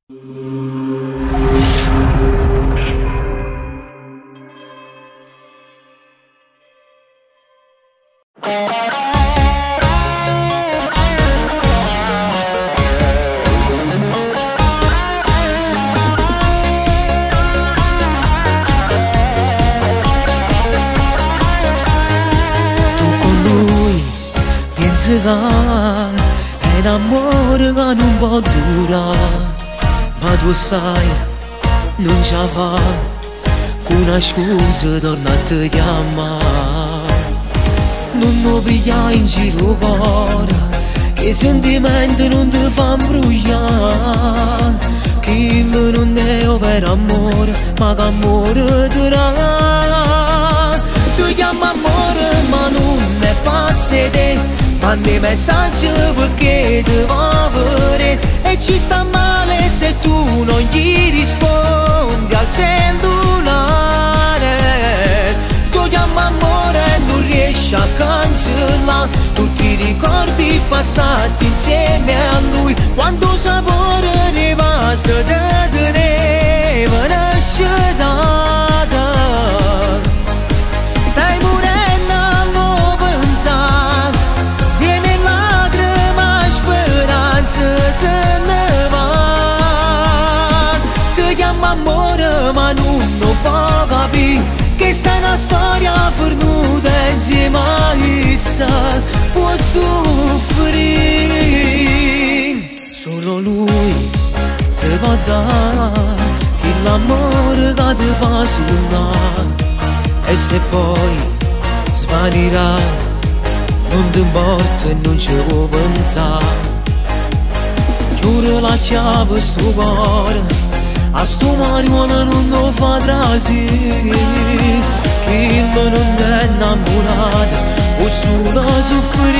È un amore che non può durare, ma tu sai, non ce la fa, con una scusa torna a te chiamare. Non mi piglia in giro cuore, che i sentimenti non ti fanno imbrugliare, che non è un vero amore, ma che amore ti dà. Tu chiami amore ma non è pazzo te, mandi messaggi perché ti va bene, e ci sta male se tu non gli rispondi al cellulare. Tu chiami amore e non riesci a cancellare tutti i ricordi passati insieme a lui, quando sapore rimase da teneva nascitata. Stai morendo a lo pensare, insieme lacrime e speranze se ne va. Ti chiamo amore ma non lo può capire, che sta è una storia perduta insieme a essa può soffrire. Solo lui ti può dare quell'amore che ti fa sognare, e se poi svanirà non ti importa e non ci vuoi pensare. Giuro la chiave sto cuore, a sto marijuana non lo fa trasire, che non è innamorato o solo soffrire.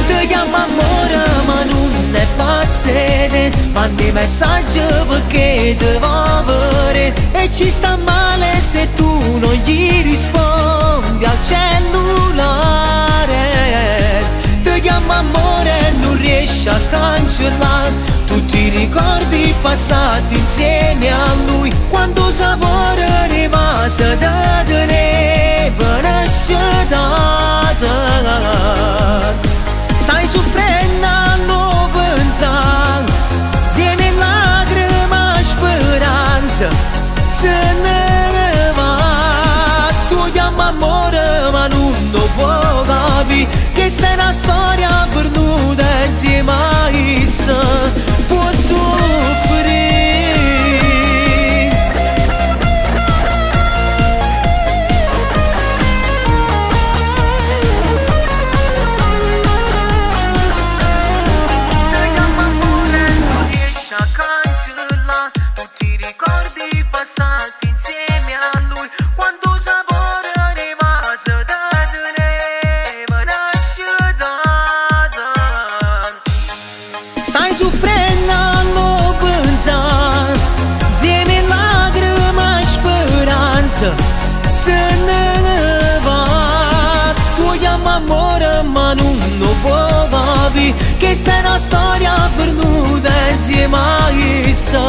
Ti chiamo amore ma non è pazzete, mandi messaggi perché ti va bene, e ci sta male se tu non gli rispondi al cellulare. Ti chiamo amore e non riesci a cancellare tutti i ricordi passati insieme a lui, quando sapore rimase da teneva nascitata. Stai soffrendo a non pensare, insieme lacrime e speranza se ne va. Tu chiami amore ma non lo può capire, che sta è una storia perduta insieme a essa può soffrire. Stai soffrendo a non pensare, insieme lacrime e speranza se ne va. Tu chiami amore ma non lo può capire, che sta è una storia perduta insieme a essa